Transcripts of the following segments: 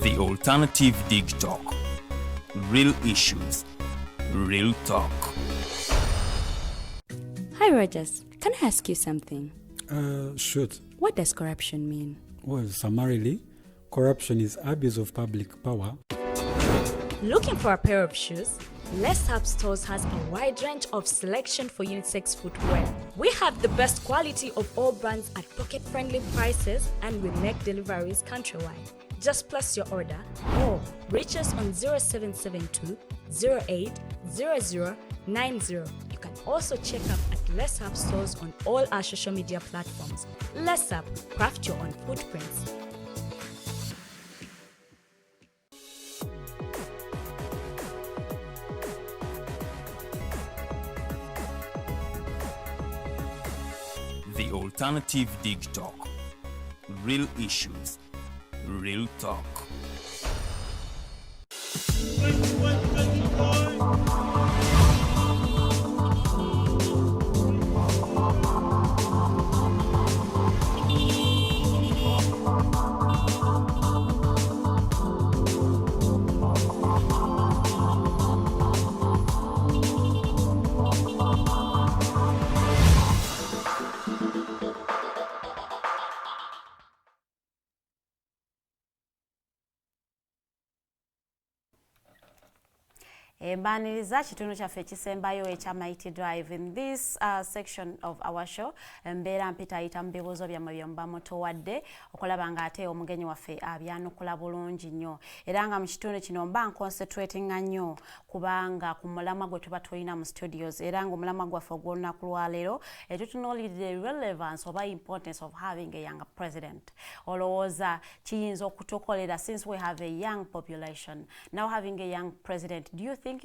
The Alternative Dig Talk. Real issues, real talk. Hi Rogers, can I ask you something? Shoot. What does corruption mean? Well, summarily, corruption is abuse of public power. Looking for a pair of shoes? Let's Up Stores has a wide range of selection for unisex footwear. We have the best quality of all brands at pocket-friendly prices and we make deliveries countrywide. Just place your order or reach us on 0772 08 0090. You can also check up at Let's Up Stores on all our social media platforms. Let's Up, craft your own footprints. The Alternative Dig Talk. Real issues, real talk. Mbaniriza kitundu kyaffe ekisembayo ekya Mighty Drive. In this section of our show, mbeera mpitayita mu bibuuzo byammwe bye muba mutuwadde okulaba ng'ate omugenyi waffe abyanukula bulungi nnyo. Era nga mu kitundu kino mba nconcentratinga nnyo kubanga ku mulamwa gwe tuba tulina mu studios era ng'omulamwa gwaffe ogw'olunaku lwaleero tutunuulidde relevance oba importance of having a young president. Olowooza kiyinza okutukolera since we have a young population. Now having a young president, do you think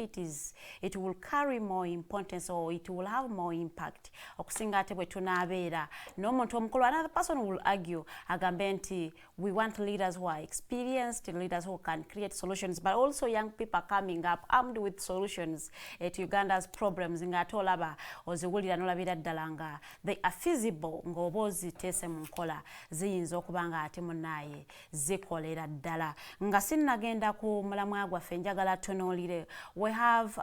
it will carry more importance or it will have more impact okusinga ate bwe tunaabeera n'omuntu omukulu? Another person will argue agambe nti we want leaders who are experienced, leaders who can create solutions, but also young people coming up armed with solutions to Uganda's problems ng'ate olaba oziwulira n'olabira ddala nga they are feasible ng'oba oziteese mu nkola ziyinza okuba nga ate munnaye zikolera ddala. Nga sinnagenda ku mulamwa gwaffe njagala tunuulire. We have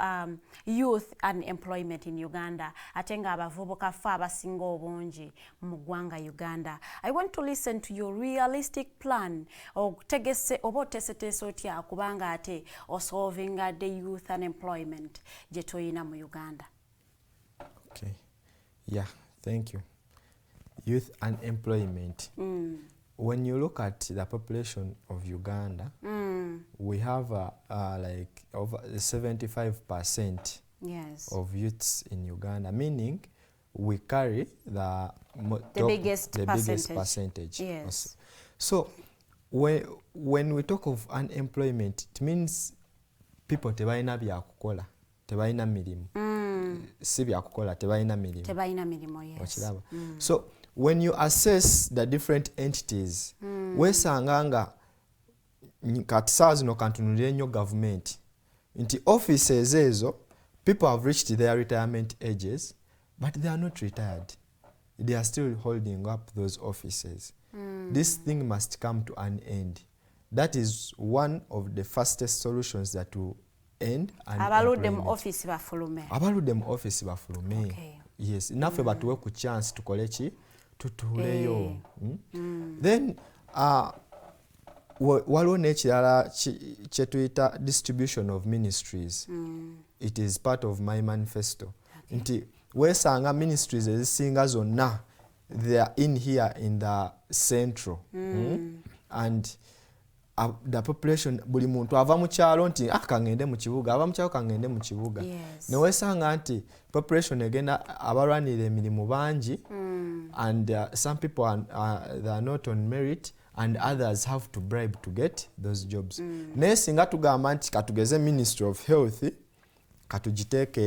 youth unemployment in Uganda. Atenga abavubuka fa abasinga obungi mu ggwanga Uganda. I want to listen to your realistic plan. Otegese oba oteeseteese otya kubanga ate osolvinga the youth unemployment gye tuyina mu Uganda. Okay. Yeah, thank you. Youth unemployment. When you look at the population of Uganda, we have like over 75% of youths in Uganda, meaning we carry the biggest percentage. Yes. So when we talk of unemployment, it means people tebalina byakukola, tebalina mirimu. Si byakukola, tebalina mirimu. Tebalina mirimu, yes. So when you assess the different entities, wesanga nga kati saa zino kantunulire nnyo government nti offices ezo people have reached their retirement ages but they are not retired. They are still holding up those offices. This thing must come to an end. That is one of the fastest solutions that will end unemployment. Abaludde mu office bafulume. Okay. Yes, naffe batuwe ku chance tukole ki tutuuleyo. Then waliwo n'ekirala kye tuyita distribution of ministries. It is part of my manifesto. Nti weesanga ministries ezisinga zonna they are in here in the central. And the population buli muntu ava mu kyalo nti kangende mu kibuga, ava mu kyalo kangende mu kibuga. Ne weesanga nti population egenda abalwanira emirimu bangi and some people they are not on merit and others have to bribe to get those jobs. Naye singa tugamba nti katugeze Ministry of Health katugiteeke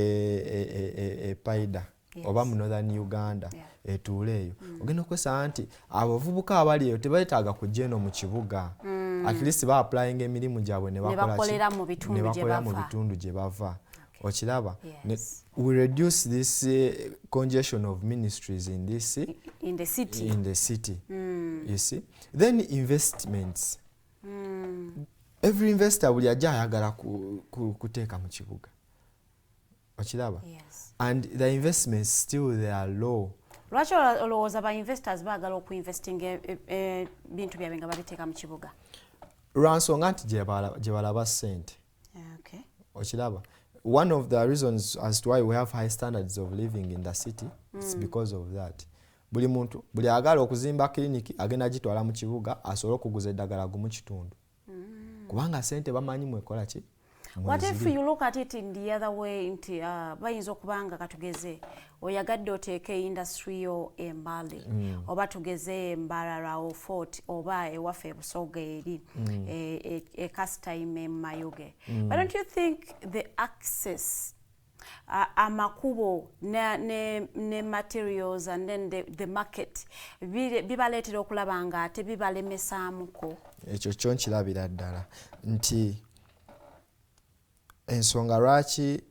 paida oba mu Northern Uganda etuuleeyo, ogenda okwesanga nti abavubuka abali eyo tebeetaaga kujja eno mu kibuga. At least ba applying emirimu gyabwe ne bakolera mu bitundu gye bava. Okiraba? We reduce this congestion of ministries in the city. You see. Then investments. every investor buli ajja ayagala kuteeka mu kibuga okiraba and the investments still they are low. Lwaki olowooza ba investors baagala okuinvestinga bintu byabwe nga babiteeka mu kibuga? Lwa nsonga nti gye balaba ssente. Okiraba, one of the reasons as to why we have high standards of living in the city is because of that. Buli muntu buli agala okuzimba kliniki agenda gitwala mu kibuga asobole okuguza eddagala gumu kitundu kubanga ssente bamanyi mwekola ki. What if you look at it in the other way nti bayinza okubanga katugeze oyagadde oteeke industry yo Mbale oba tugeze Mbarara o Fort oba ewaffe e Busoga eri e Kasitayime Mayuge. But don't you think the access amakubo ne materials and then the market bibaleetera okulaba nga ate bibalemesamuko? Ekyo kyo nkirabira ddala nti ensonga lwaki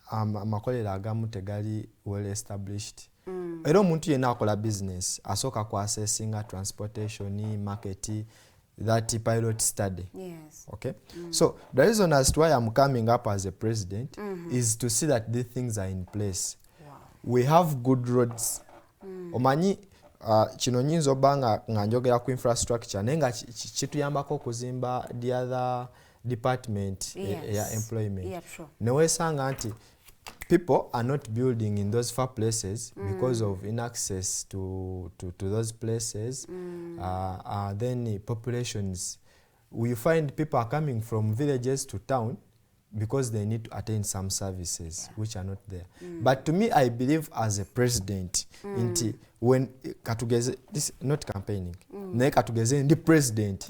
amakolero agamu tegali well established. Era omuntu yenna akola business asooka kuassessinga transportation, market, that pilot study. Yes. Okay. So the reason as to why I'm coming up as a president is to see that these things are in place. Wow. We have good roads. Omanyi kino nyinza obanga nga njogera ku infrastructure naye nga kituyambako okuzimba the other department ya employment. Yeah, true. Newesanga nti people are not building in those far places because of inaccess to those places. Then populations, we find people are coming from villages to town because they need to attain some services which are not there. But to me, I believe as a president, when katugeze, this not campaigning, naye katugeze ndi president,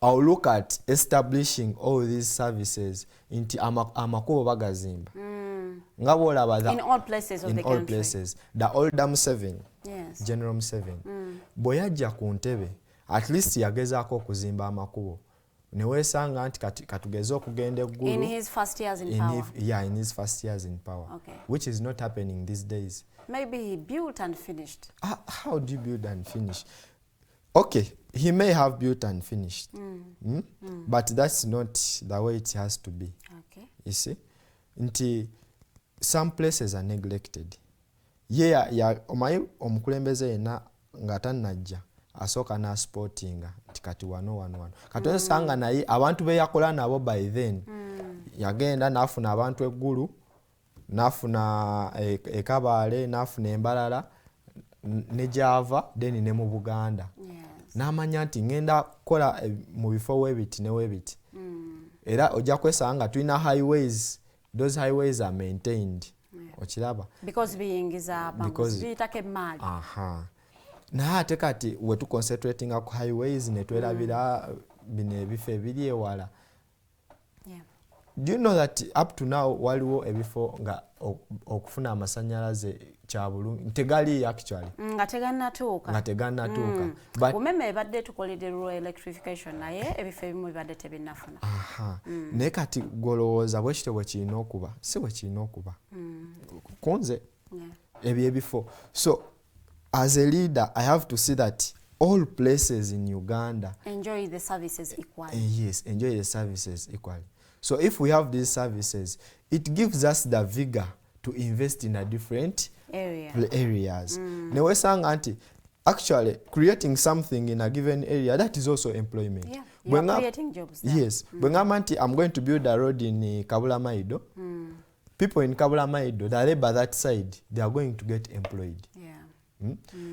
I'll look at establishing all these services inti amakubo bagazimba. In all places of the country. In all places. The old Dam 7, General 7. Boyajja ku ntebe, at least yagezaako okuzimba amakubo. Newesanga nti katugeze okugenda eggulu. In his first years in power. In his first years in power. Okay. Which is not happening these days. Maybe he built and finished. How do you build and finish? Okay, he may have built and finished. But that's not the way it has to be. Okay. You see? Nti some places are neglected. Yeah, omayi omukulembeze yena nga tannajja asooka na sportinga nti kati wano. Kati osanga naye abantu be yakola nabo by then yagenda n'afuna abantu eggulu, n'afuna Kabaale, n'afuna Embalala ne Java then ne mu Buganda. N'amanya nti ngenda kukola mu bifo weebiti ne weebiti. Era ojja kwesanga tulina highways. Those highways are maintained. Okiraba? Because biyingiza abantu biyitako emmali. Naye ate kati we tu concentrating ku highways ne twerabira bino ebifo ebiri ewala. Do you know that up to now waliwo ebifo nga okufuna amasanyalaze kya bulungi tegali actually nga tegannatuuka but umeme ebadde tukoledde rural electrification naye ebifo ebimu bibadde tebinnafuna. Naye kati golowooza bwe kityo bwe kirina okuba si bwe kirina okuba kunze ebyo ebifo. So as a leader I have to see that all places in Uganda enjoy the services equally. Yes, enjoy the services equally. So if we have these services, it gives us the vigor to invest in a different areas. Newesanga anti actually creating something in a given area, that is also employment. You are creating jobs there. Yes. Bwengamanti I'm going to build a road in Kabula Maido. People in Kabula Maido, the labor that side, they are going to get employed.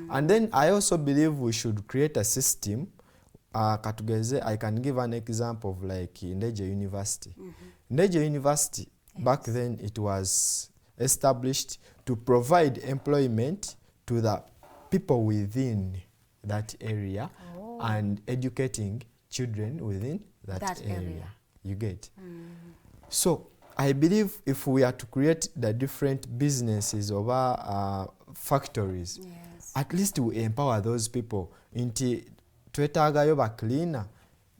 And then I also believe we should create a system. Katugeze, I can give an example of like Ndeje University. Ndeje University, back then it was established to provide employment to the people within that area and educating children within that area. You get? So I believe if we are to create the different businesses of our factories, at least we empower those people into twetaagayo ba cleaner.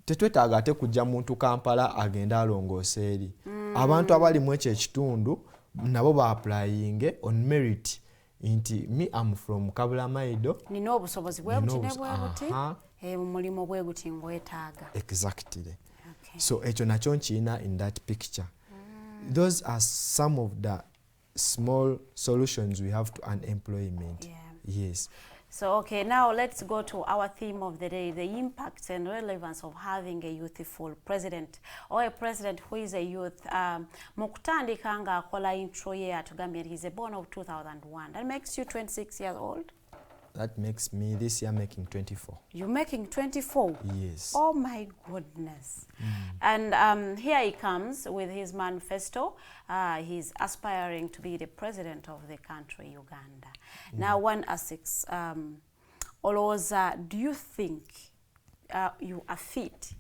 Tetwetaaga ate kujja muntu Kampala agenda alongoose eri. Abantu abali mu ekyo ekitundu nabo ba applying on merit nti me am from Kabula Maido. Nina obusobozi bwe buti ne bwe buti. Mulimo bwe guti ngwetaaga. Exactly. So ekyo nakyo nkirina in that picture. Those are some of the small solutions we have to unemployment. Yes. So, okay, now let's go to our theme of the day, the impacts and relevance of having a youthful president or a president who is a youth. Mukutandika nga akola intro ye atugambye he's a born of 2001. That makes you 26 years old? That makes me this year making 24. You're making 24? Yes. Oh my goodness. And here he comes with his manifesto. He's aspiring to be the president of the country, Uganda. Now one asks, Oloza, do you think you are fit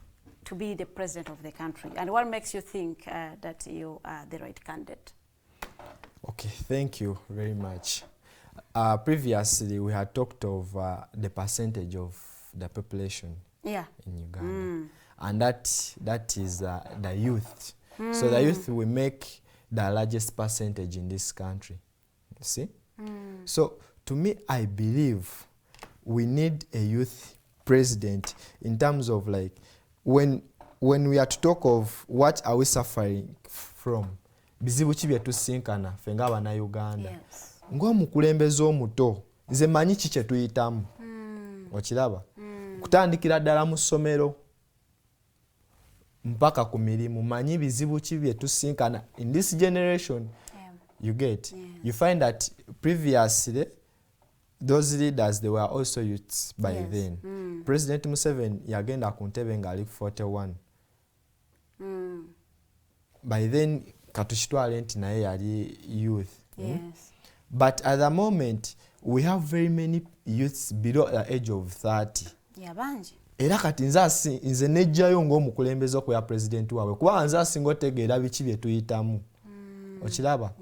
to be the president of the country? And what makes you think that you are the right candidate? Okay, thank you very much. Previously, we had talked of the percentage of the population in Uganda. And that is the youth. So the youth will make the largest percentage in this country. You see? So to me, I believe we need a youth president in terms of like, when we are to talk of what are we suffering from, bizibu ki byetusinkana ffe ng'Abannauganda. Ng'omukulembeze omuto nze manyi ki kye tuyitamu. Okiraba? Kutandikira ddala mu ssomero mpaka ku mirimu manyi bizibu ki byetusinkana in this generation. You get? You find that previously those leaders, they were also youths by then. President Museveni yagenda ku ntebe ng'ali 41. By then katushitwale nti naye yali youth. But at the moment, we have very many youths below the age of 30. Era kati nze nejjayo ng'omukulembeze okuya president waabwe kuba nze asinga otegeera biki bye tuyitamu. Okiraba?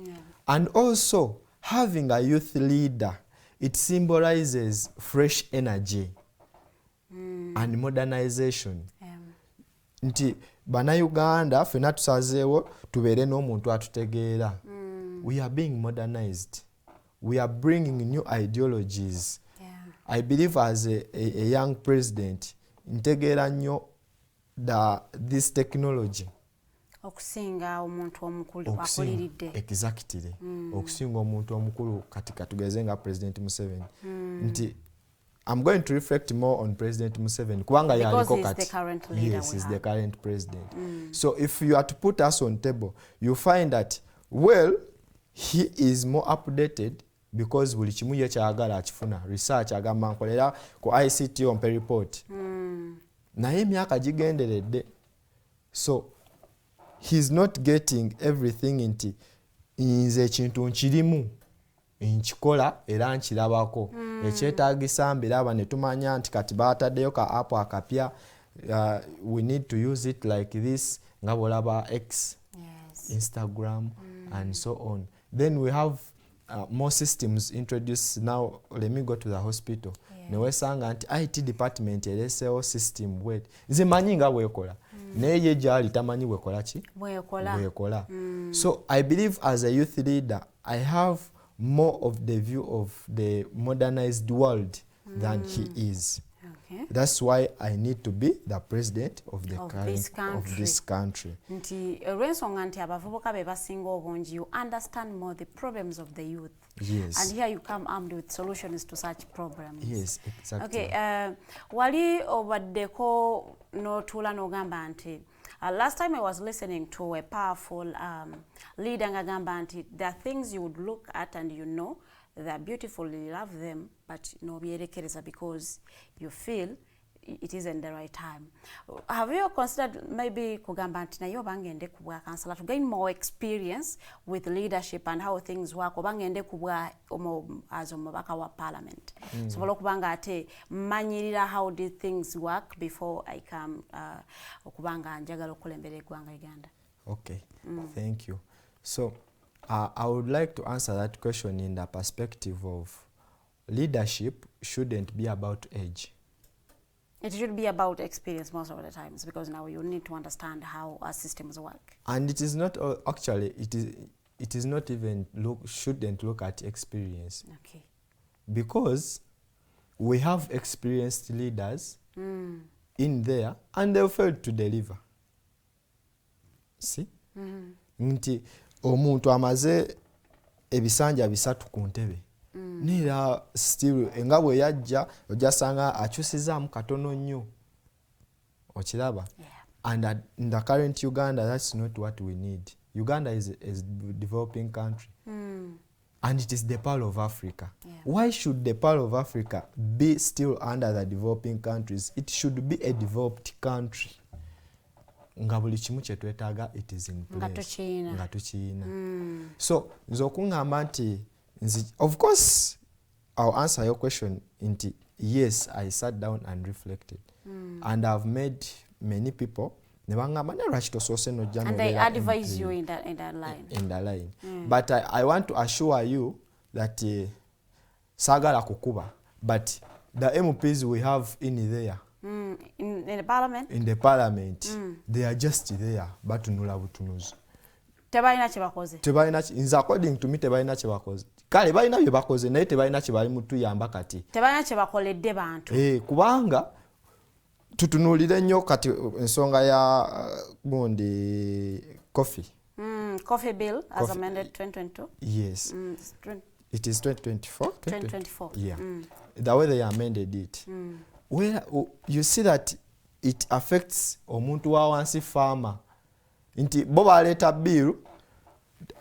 And also, having a youth leader, it symbolizes fresh energy and modernization. Nti Bannauganda ffenna tusazeewo tubeere n'omuntu atutegeera. We are being modernized. We are bringing new ideologies. I believe as a young president, ntegeera nnyo this technology. Okusinga omuntu omukulu akoleridde. Exactly. Okusinga omuntu omukulu kati katugeze nga President Museveni. Nti I'm going to reflect more on President Museveni kubanga yaliko kati. Because he's the current leader. Yes, he's the current president. So if you are to put us on table, you find that, well, he is more updated because buli kimu ye kyagala akifuna. Research agamba nkolera ku ICT ompe report. Naye emyaka gigenderedde. So he's not getting everything nti nze ekintu nkirimu nkikola era nkirabako. Ekyetaagisa mbiraba ne tumanya nti kati baataddeyo ka app akapya. We need to use it like this nga bw'olaba X, Instagram, and so on. Then we have more systems introduced. Now let me go to the hospital. Newesanga nti IT department eleseewo system wet. Nze manyi nga bwekola. Naye ye gyali tamanyi bwekola ki? Bwekola. So I believe as a youth leader, I have more of the view of the modernized world than he is. That's why I need to be the president of the of this country. Nti olw'ensonga nti abavubuka be basinga obungi, you understand more the problems of the youth. Yes. And here you come armed with solutions to such problems. Yes, exactly. Okay, wali obaddeko n'otuula n'ogamba nti last time I was listening to a powerful leader ng'agamba nti there are things you would look at and you know they're beautiful, you love them, but nobyerekereza because you feel it isn't the right time. Have you considered maybe kugamba nti naye oba ngende ku bwa councillor to gain more experience with leadership and how things work, oba ngende ku bwa as omubaka wa parliament sobola okuba nga ate mmanyirira how did things work before I come okuba nga njagala okulembera eggwanga Uganda? Okay, thank you. So I would like to answer that question in the perspective of leadership shouldn't be about age. It should be about experience most of the times, because now you need to understand how our systems work. And it is not actually it is not even shouldn't look at experience. Okay. Because we have experienced leaders in there and they failed to deliver. si nti omuntu amaze ebisanja 3 ku ntebe nera still nga bwe yajja ojasanga akyusizaamu katono nnyo okiraba and in the current Uganda that's not what we need. Uganda is a developing country and it is the Pearl of Africa. Why should the Pearl of Africa be still under the developing countries? It should be a developed country. Nga buli kimu kye twetaaga it is in place nga tukiina. So nze okungamba nti of course I'll answer your question nti yes, I sat down and reflected and I've made many people ne bangamba ne lwaki tosoose nojja and they advise you in that line. But I want to assure you that saagala kukuba but the MPs we have in there in the parliament they are just there batunula butunuzi tebalina kye bakoze nze according to me tebalina kye bakoze kale balina bye bakoze naye tebalina kye bali mutuyamba kati tebalina kye bakoledde bantu kubanga tutunulire nnyo kati ensonga ya gundi coffee bill as amended 2022. Yes. It is 2024. 2024. Yeah. The way they amended it. Where you see that it affects omuntu wa wansi farmer. Nti bo baleeta bill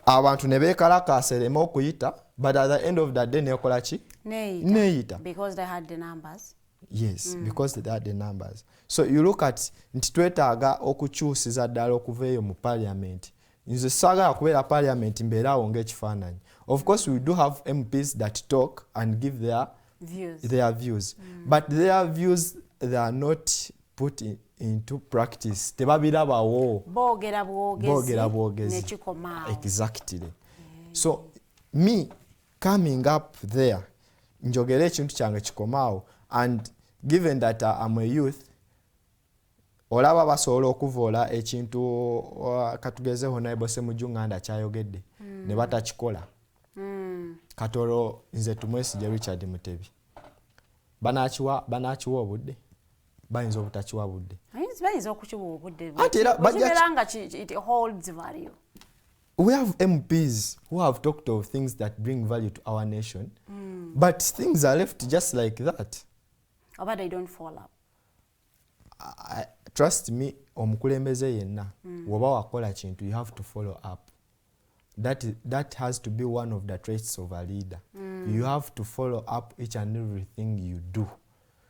abantu ne beekalakaaserema okuyita but at the end of the day nekola ki neeyita because they had the numbers. Yes, because they had the numbers. So you look at nti twetaaga okukyusiza ddala okuva eyo mu parliament. Nze saagala kubeera parliament mbeeraawo ng'ekifaananyi. Of course we do have MPs that talk and give their views. But their views they are not put into practice. Tebabirabawo. Boogera bwogezi nekikomaawo. Exactly. So me coming up there njogera ekintu kyange kikomaawo and given that I'm a youth olaba basobola okuvoola ekintu katugezeho naye bose mu Uganda kyayogedde ne batakikola katolo nze Tumwesigye Richard Mutebi banaakiwa obudde bayinza obutakiwa budde bayinza okukiwa obudde it holds value. We have MPs who have talked of things that bring value to our nation but things are left just like that. But they don't follow up. Trust me, omukulembeze yenna woba wakola kintu you have to follow up. That has to be one of the traits of a leader. You have to follow up each and everything you do.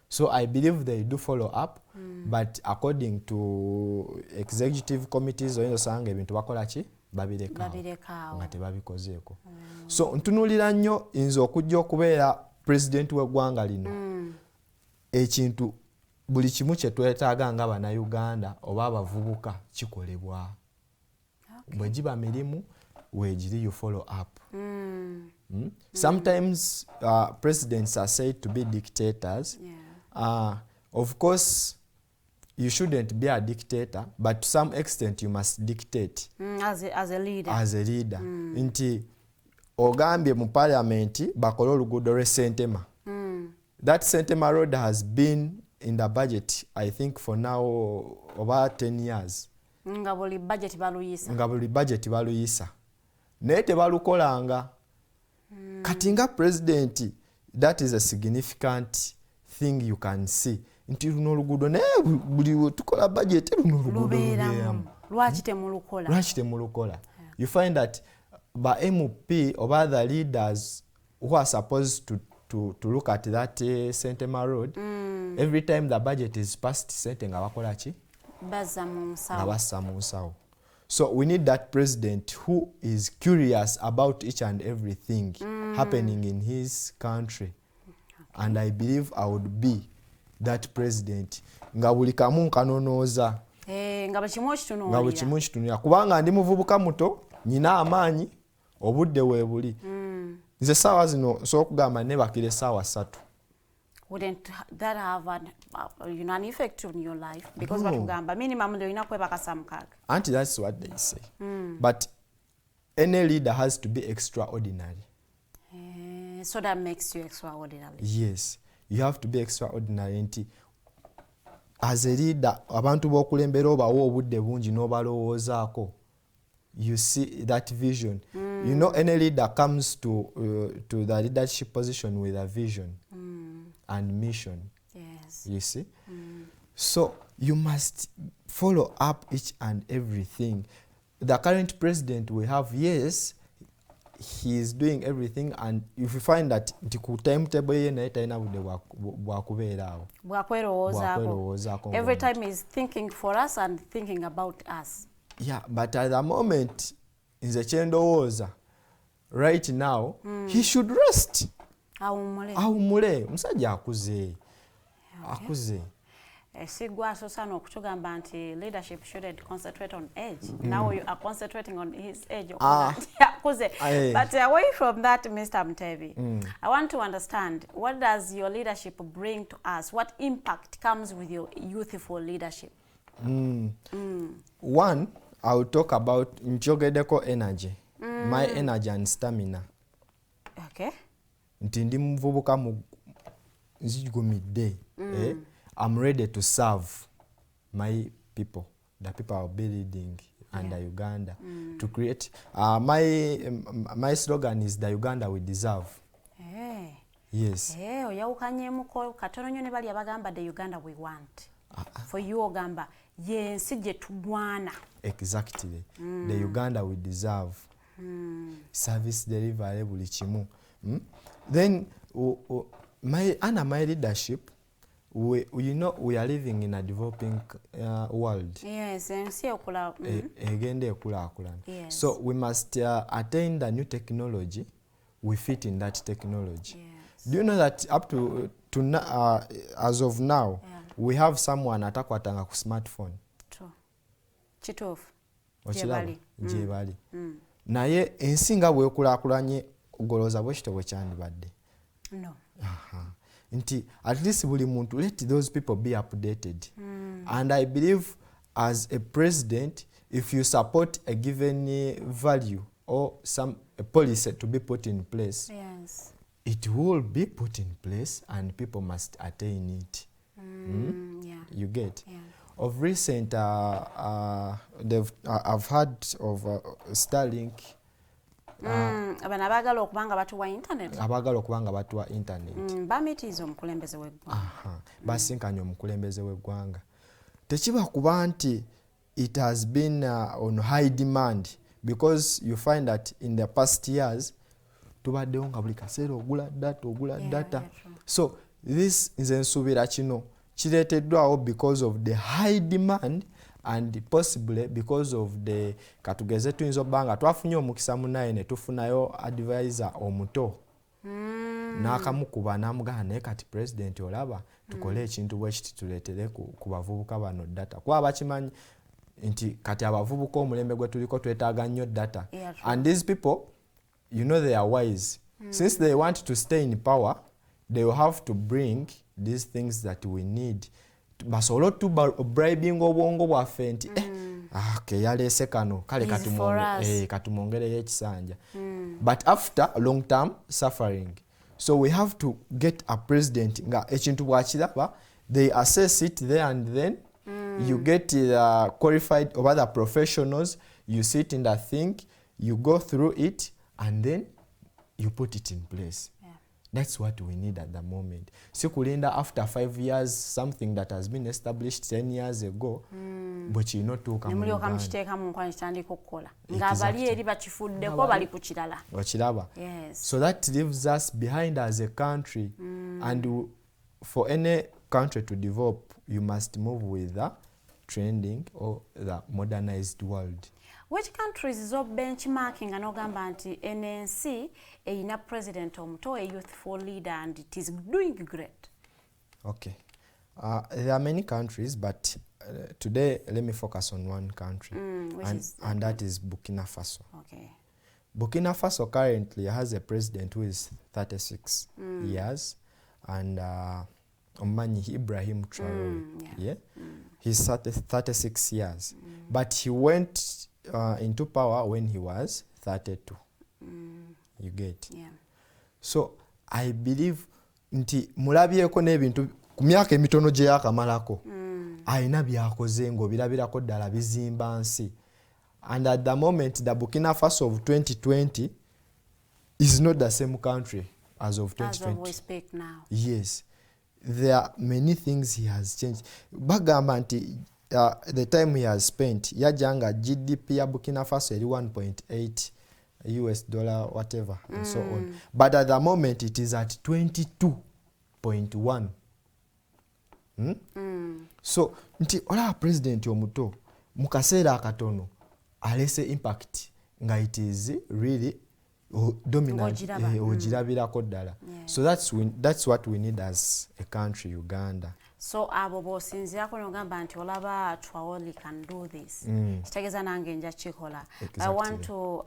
So I believe they do follow up, but according to executive committees oyinza osanga ebintu bakola ki babirekawo nga tebabikozeeko. So ntunulira nnyo nze okujja okubeera president w'eggwanga lino ekintu buli kimu kye twetaaga nga bannayuganda oba abavubuka kikolebwa. Bwe giba mirimu weegiri you follow up. Sometimes presidents are said to be dictators. Of course you shouldn't be a dictator but to some extent you must dictate as a leader. Nti ogambye mu parliament bakole oluguudo lw'e Sentema. That Sentema road has been in the budget I think for now over 10 years. Nga buli budget baluyisa. Naye tebalukolanga. Kati nga president that is a significant thing you can see. Nti luno oluguudo naye buli tukola budget luno oluguudo lubeeramu. Lwaki temulukola? You find that by MP or other leaders who are supposed to look at that Sentema road, every time the budget is passed sente nga bakola ki? Bassa mu nsawo. So we need that president who is curious about each and everything happening in his country. And I believe I would be that president. Nga buli kamu nkanonooza. Nga buli kimu kitunulira. Kubanga ndi muvubuka muto, nyina amaanyi, obudde weebuli. Nze saawa zino nsobola okugamba nebakire saawa 3. Wouldn't that have an effect on your life? Because batugamba minimum olina kwebaka saa 6. Auntie, that's what they say. But any leader has to be extraordinary. So that makes you extraordinary. Yes, you have to be extraordinary. As a leader, abantu b'okulembera obawo obudde bungi n'obalowoozaako you see that vision. You know, any leader comes to the leadership position with a vision and mission. Yes. You see? So you must follow up each and everything. The current president we have, yes, he is doing everything, and if you find that ku timetable ye naye talina budde bwakubeeraawo. Bwakwerowoozaako. Every time he's thinking for us and thinking about us. Yeah, but at the moment, nze kye ndowooza, right now, he should rest. Awumule. Musajja akuze. Akuze. Sigwa Susano okutugamba nti leadership shouldn't concentrate on age. Now you are concentrating on his age. But away from that, Mr. Mutebi, I want to understand, what does your leadership bring to us? What impact comes with your youthful leadership? One, I will talk about njogedeko energy. My energy and stamina. Okay. Nti ndi muvubuka nzigumidde. I'm ready to serve my people, the people I'll be leading under Uganda, to create. My slogan is the Uganda we deserve. Yes. Oyawukanyemuko katono nnyo ne bali abagamba the Uganda we want. For you ogamba yensi gye tugwana. Exactly. The Uganda we deserve. Service delivery buli kimu. Then under my leadership, we are living in a developing world. Yes, ensi ekula. Egende ekulaakulana. Yes. So we must attain the new technology. We fit in that technology. Yes. Do you know that up to as of now, we have someone atakwatanga ku smartphone? True. Kituufu. Okiraba? Gye bali. Naye ensi nga bwekulaakulanye ogolooza bwe kityo bwe kyandibadde. No. Nti at least buli muntu, let those people be updated. And I believe as a president, if you support a given value or a policy to be put in place, yes, it will be put in place and people must attain it. Yeah. You get? Yeah. Of recent, I've heard of Starlink. Abana abagala okubanga batuwa internet. Abagala okubanga batuwa internet. Bamitiiza omukulembeze w'eggwanga. Basinkanye omukulembeze w'eggwanga. Tekiba kuba nti it has been on high demand, because you find that in the past years tubaddewo nga buli kaseera ogula data. So this nze nsuubira kino kireeteddwawo because of the high demand and possibly because of the katugeze tuyinza obbanga twafunye omukisa munaye ne tufunayo advisor omuto n'akamukuba n'amugamba naye kati president olaba tukole ekintu bwe kiti tuleetere ku bavubuka bano data kuba bakimanyi nti kati abavubuka omulembe gwe tuliko twetaaga nnyo data. And these people, you know, they are wise. Since they want to stay in power, they will have to bring these things that we need. Basobola bribing obwongo bwaffe nti yaleese kano kale katumwongereyo ekisanja. But after a long term suffering, so we have to get a president nga ekintu bwakiraba, they assess it there and then. You get qualified or other professionals, you sit in that thing, you go through it, and then you put it in place. That's what we need at the moment. Sikulinda after 5 years, something that has been established 10 years ago, but you not talk about it. So that leaves us behind as a country. And for any country to develop, you must move with the trending or the modernized world. Which countries is benchmarking and ogamba nti NNC ina president omuto, a youthful leader, and it is doing great? Okay. There are many countries, but today let me focus on one country, and that is Burkina Faso. Okay. Burkina Faso currently has a president who is 36 years, and Omanyi Ibrahim Traoré. He's 36 years, but he went into power when he was 32. You get? Yeah. So I believe nti mulabyeko n'ebintu ku myaka emitono gye yakamalako alina byakoze ng'obirabirako ddala bizimba nsi. And at the moment, the Burkina Faso of 2020 is not the same country as of 2020. As of we speak now. Yes. There are many things he has changed. Bagamba nti the time he has spent, yajanga GDP ya Burkina Faso eri 1.8 US dollar, whatever, and so on. But at the moment, it is at 22.1. So, nti ola president Muto, mukaseera akatono, alese impact, nga it is really dominant, ogirabirako ddala. So that's what we need as a country, Uganda. So abo bosinzirako nogamba nti olaba Traore can do this. Kitegeeza nange nja kikola. I want to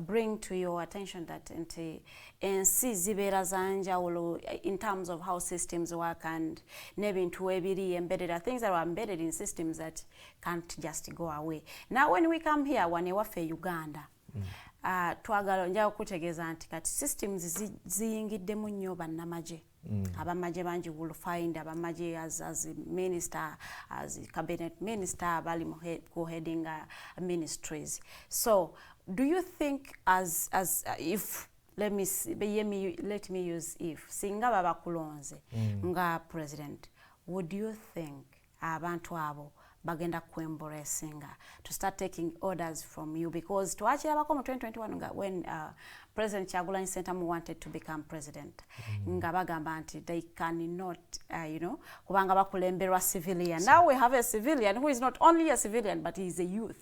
bring to your attention that ensi zibeera zanjawulo in terms of how systems work and nebintu ebiri embedded, things that are embedded in systems that can't just go away. Now when we come here wane waffe Uganda, twagala nja okutegeeza nti kati systems ziyingiddemu nnyo bannamagye. Abamaje banji will find abamaje as minister, as cabinet minister, bali co-heading ministries. So, do you think as if let me use if singa baba kulonze nga president, would you think abantu abo bagenda kwemboresinga to start taking orders from you? Because twachira bako mu 2021 when President Kyagulanyi Ssentamu wanted to become president, nga bagamba nti they cannot kubanga bakulemberwa civilian. Now we have a civilian who is not only a civilian but he is a youth.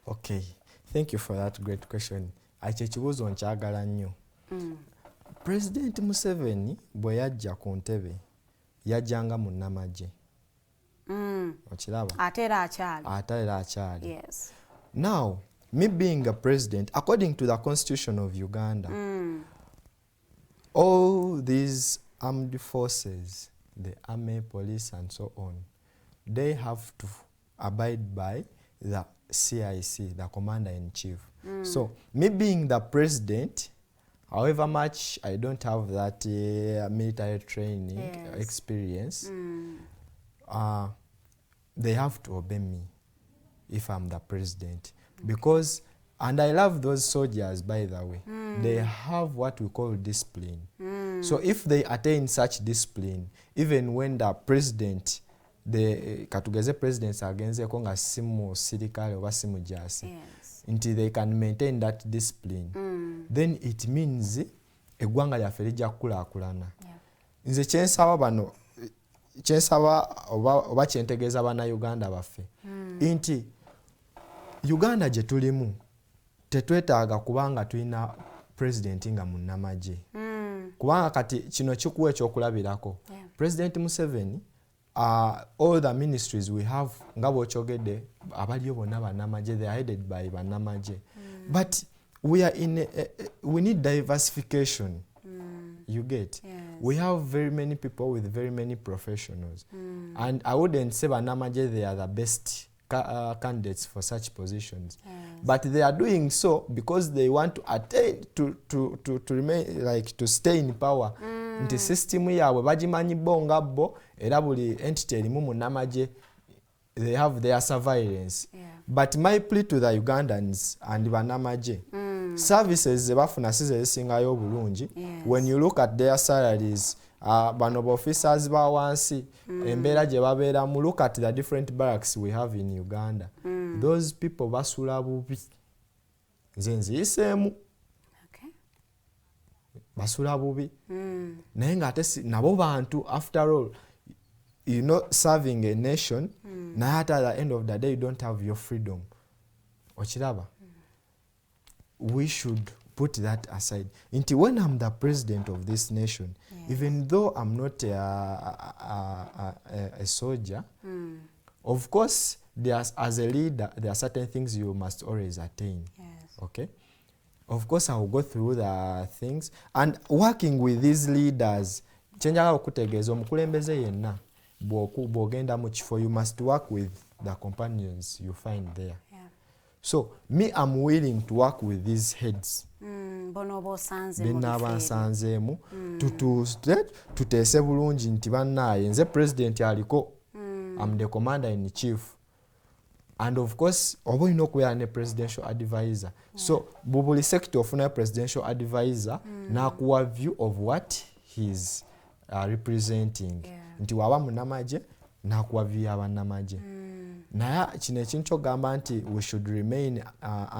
Okay, thank you for that great question. Ekyo kibuuzo nkyagala nnyo. President Museveni bwe yajja ku ntebe yajjanga munnamagye. Okiraba? Ate era akyali. Yes. Now, me being a president, according to the Constitution of Uganda, all these armed forces, the army, police, and so on, they have to abide by the CIC, the commander-in-chief. So, me being the president, however much I don't have that military training experience, they have to obey me if I'm the president. Because, and I love those soldiers, by the way, they have what we call discipline. So if they attain such discipline, even when the president, the katugeze presidents agenze konga simu sirikale oba simu jasi, until they can maintain that discipline, then it means eggwanga lyaffe lijja kukulaakulana. Nze kyensaba bano, kyensaba oba kyentegeeza bannayuganda baffe nti Uganda gye tulimu tetwetaaga kubanga tulina president nga munnamagye. Kubanga kati kino kikuwa ekyokulabirako. President Museveni, all the ministries we have nga bw'okyogedde abaliyo bonna bannamagye, they are headed by bannamagye. But we are we need diversification. You get? Yes. We have very many people with very many professionals. And I wouldn't say bannamagye they are the best candidates for such positions. But they are doing so because they want to attain to remain, like to stay in power. Nti system yaabwe bagimanyi bo nga bo era buli entity erimu munnamagye, they have their surveillance. But my plea to the Ugandans and bannamagye, services ze bafuna si ze zisingayo obulungi. When you look at their salaries, bano officers ba wansi embeera gye babeeramu, look at the different barracks we have in Uganda. Those people basula bubi. Nze nziyiseemu. Basula bubi. Naye nga ate nabo bantu, after all, you know, serving a nation, naye at the end of the day you don't have your freedom. Okiraba? We should put that aside. Until when I'm the president of this nation, even though I'm not a soldier, of course, as a leader, there are certain things you must always attain. Okay? Of course, I will go through the things. And working with these leaders, chenjaga okutegeeza omukulembeze yenna bw'ogenda mu kifo, you must work with the companions you find there. So, me, I'm willing to work with these heads. Bansanzeemu tuteese bulungi nti bannaye nze president aliko, I'm the commander in chief. and of course oba olina okubeera ne presidential advisor. So buli sector ofuna presidential advisor n'akuwa view of what he's representing. Nti waba munnamagye n'akuwa view y'abannamagye. Naye kino ekintu kyogamba nti we should remain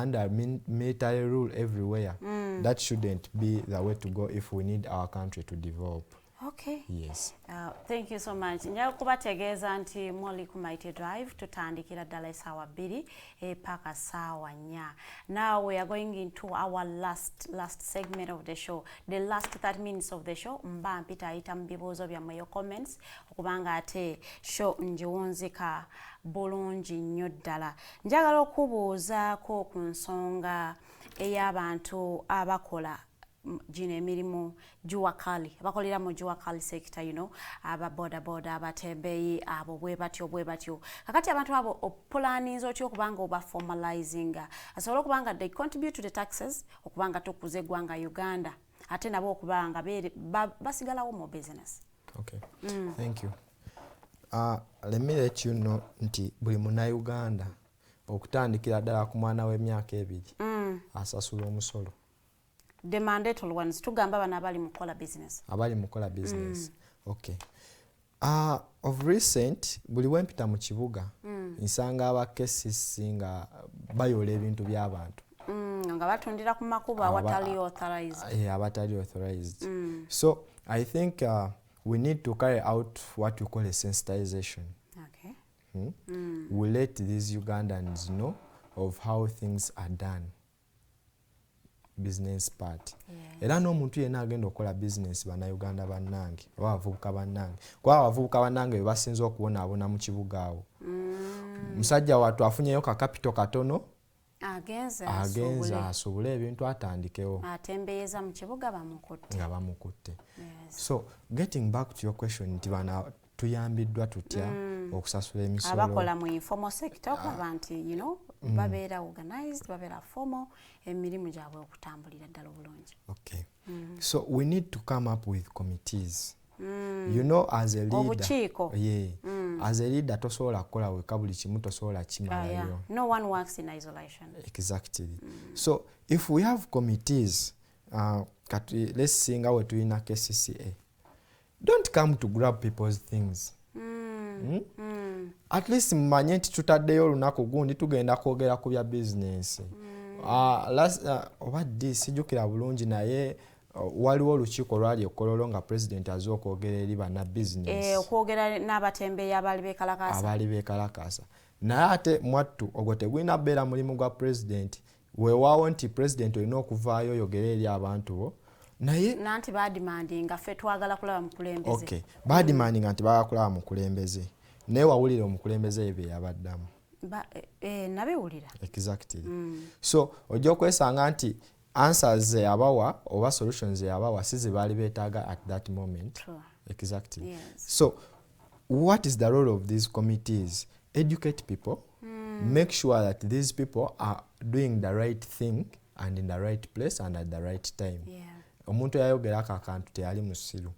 under military rule everywhere. That shouldn't be the way to go if we need our country to develop. Okay. Yes. Thank you so much. Nja kubategeeza nti muli ku Mighty Drive tutandikira ddala essaawa 2 paka ssaawa 4. Now we are going into our last segment of the show. The last 30 minutes of the show mba mpita ayita mu bibuuzo byammwe yo comments okubanga ate show njiwunzika bulungi nnyo ddala. Njagala okubuuzaako ku nsonga ey'abantu abakola gino emirimu juwakali abakolera mu juwakali sector, you know, aba boda abatembeeyi abo bwe batyo kakati abantu abo opulaninze otyo okubanga oba formalizing asobola okubanga they contribute to the taxes okubanga tukuze eggwanga Uganda ate nabo okubanga basigalawo mu business. Okay. Thank you. Let me let you know nti buli Munnayuganda okutandikira ddala ku mwana w'emyaka 2 asasula omusolo. The mandatory ones tugamba bana abali mukola business. Abali mukola business. Okay. Of recent buli wempita mu kibuga nsanga abakesisi nga bayola ebintu by'abantu. Nga batundira ku makubo awatali authorized. Awatali authorized. So I think we need to carry out what we call a sensitization. Okay. We let these Ugandans know of how things are done. Business part. Era n'omuntu yenna agenda okukola business bannayuganda bannange oba abavubuka bannange kuba abavubuka bannange bebasinza okubonaabona mu kibuga awo. Musajja wattu afunyeyo ka capital katono agenza asobole ebintu atandikewo atembeeza mu kibuga nga bamukutte. So getting back to your question nti bana tuyambiddwa tutya okusasula emisolo abakola mu informal sector okaba nti you know babeera organized babeera formal emirimu gyabwe okutambulira ddala obulungi. Okay. So we need to come up with committees. You know, as a leader, as a leader tosobola kukola weka buli kimu tosobola kimalayo. No one works in isolation. Exactly. So if we have committees, let's say nga we tulina KCCA, don't come to grab people's things. At least mmanye nti tutaddeyo olunaku gundi tugenda kwogera ku bya business. Obadde sijjukira bulungi naye waliwo olukiiko lwali ekkololo nga president azze okwogera eri banna business. Okwogera n'abatembeeyi abali beekalakaasa. Naye ate mwattu ogwo tegulina beera mulimu gwa president. Weewaawo nti president olina okuvaayo oyogera eri abantu bo. Naye nanti badimandinga ffe twagala kulaba mukulembeze. Okay. Badimandinga nti baagala kulaba mukulembeze. Naye wawulira omukulembeze ebyo yabaddamu. Nabiwulira. Exactly. So ojja okwesanga nti answers yabawa oba solutions yabawa si ze baali beetaaga at that moment. True. Exactly. Yes. So what is the role of these committees? Educate people. Make sure that these people are doing the right thing and in the right place and at the right time. Omuntu yayogerako akantu teyali musiru.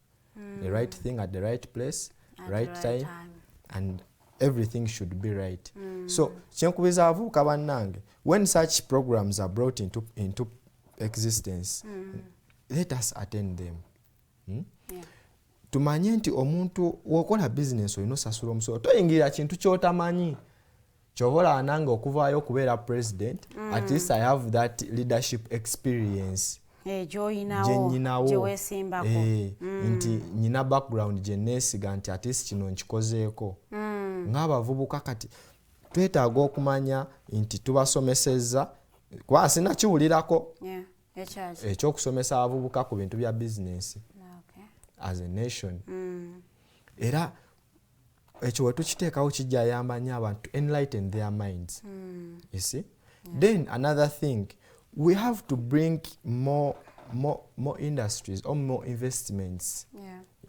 The right thing at the right place, right time, and everything should be right. So kyenkubiza abavubuka bannange, when such programs are brought into existence, let us attend them. Tumanye nti omuntu wokola business olina osasula omusolo toyingira kintu kyotamanyi. Kyobola anange okuvaayo okubeera president, at least I have that leadership experience. Gyeweesimbako. Nti nyina background gye neesiga nti at least kino nkikozeeko. Ng'abavubuka kati twetaaga okumanya nti tubasomesezza kuba sinnakiwulirako ekyokusomesa abavubuka ku bintu bya business as a nation. Era ekyo we tukiteekawo kijja yamba nnyo abantu to enlighten their minds. You see? Then another thing, we have to bring more industries or more investments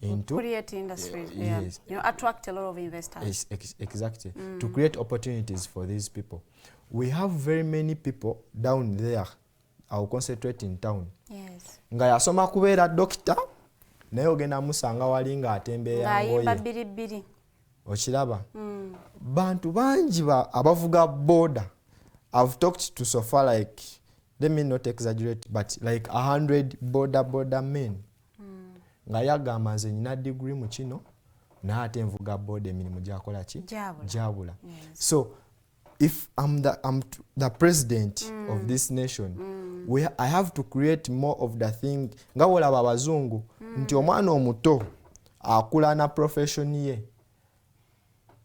into create industries. Yes. You know, attract a lot of investors. Exactly. To create opportunities for these people. We have very many people down there. I will concentrate in town. Yes. Nga yasoma kubeera doctor naye ogenda musanga wali nga atembeeya ngoye. Ng'ayimba bbiribbiri. okiraba bantu bangi abavuga boda. I've talked to so far like, let me not exaggerate, but like 100 boda men nga yagamba nze nyina degree mu kino naate nvuga boda emirimu gyakola ki jabula. So if I'm the president of this nation, I have to create more of the thing nga olaba abazungu nti omwana omuto akula na profession ye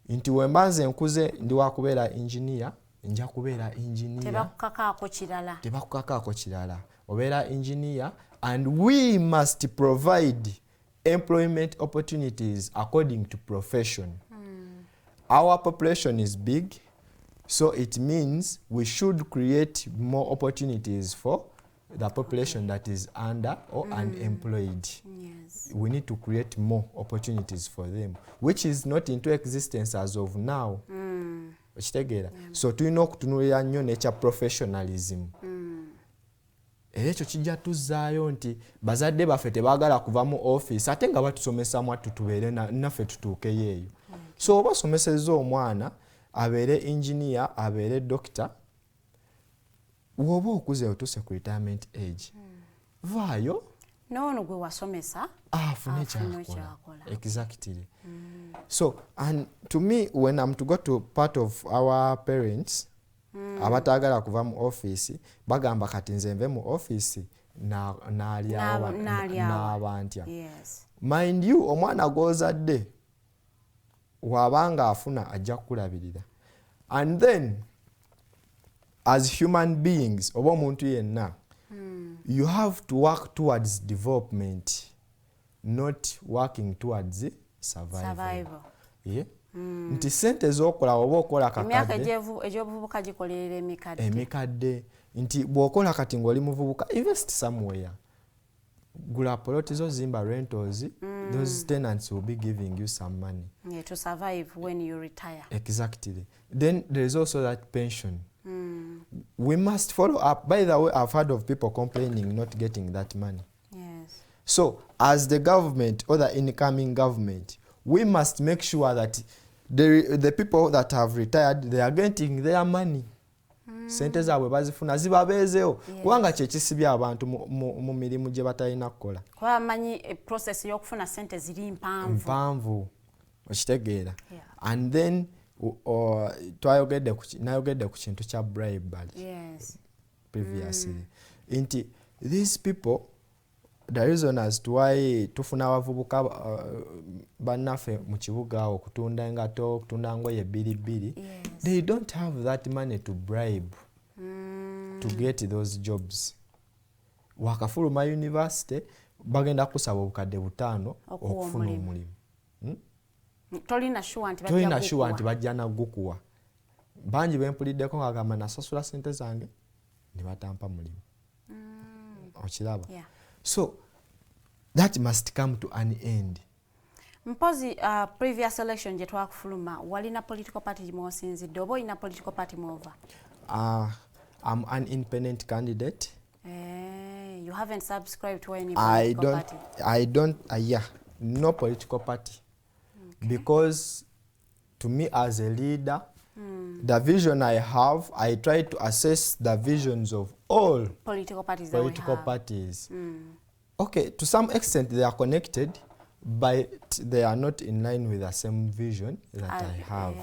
nti wembanze nkuze ndi wakubeera engineer nja kubeera engineer tebakukakaako kirala obeera engineer, and we must provide employment opportunities according to profession. Our population is big, so it means we should create more opportunities for the population that is under or unemployed. Yes. We need to create more opportunities for them, which is not into existence as of now. So tulina okutunulira nnyo n'ekya professionalism. Era ekyo kijja tuzaayo nti bazadde baffe tebaagala kuva mu office ate nga batusomesa mwattu tubeere naffe tutuukeyo eyo. So oba osomesezza omwana abeere engineer, abeere doctor, woba okuze otuse ku retirement age, vaayo n'ono gwe wasomesa afune kyakola. Exactly. So, and to me, when I'm to go to part of our parents abatagala kuva mu office bagamba kati nze nve mu office n'abantya. Mind you, omwana gw'ozadde wabanga afuna ajja kukulabirira, and then as human beings oba omuntu yenna you have to work towards development, not working towards survival. Yeah. Nti sente z'okola oba okola kakadde egy'obuvubuka gikolerera emikadde nti bw'okola kati ng'oli muvubuka, invest somewhere, gula plot zo, zimba rentals, those tenants will be giving you some money to survive when you retire. Exactly. Then there is also that pension. We must follow up. By the way, I've heard of people complaining not getting that money. Yes. So as the government or the incoming government, we must make sure that the people that have retired, they are getting their money. Sente zaabwe bazifuna zibabeezeewo kubanga kyekisibya abantu mu mirimu gye batalina kukola. Kuba manyi process y'okufuna sente ziri mpanvu. Okitegeera. And then nayogedde ku kintu kya bribe previously. Nti these people, the reason as to why tufuna abavubuka bannaffe mu kibuga okutunda engato, okutunda ngoye bbiri, they don't have that money to bribe to get those jobs. Wakafuluma university bagenda kusaba obukadde 5 okufuna omulimu. Tolina sure nti bajja nagukuwa. Bangi bempuliddeko ng'agamba nasasula sente zange ne batampa mulimu. Okiraba. So that must come to an end. Mpozi previous election gye twakufuluma walina political party gimwosinzidde oba olina political party mwova? I'm an independent candidate. You haven't subscribed to any political party? I don't, no political party. Okay. Because to me as a leader, the vision I have, I try to assess the visions of all political parties. Okay, to some extent they are connected, but they are not in line with the same vision that I have.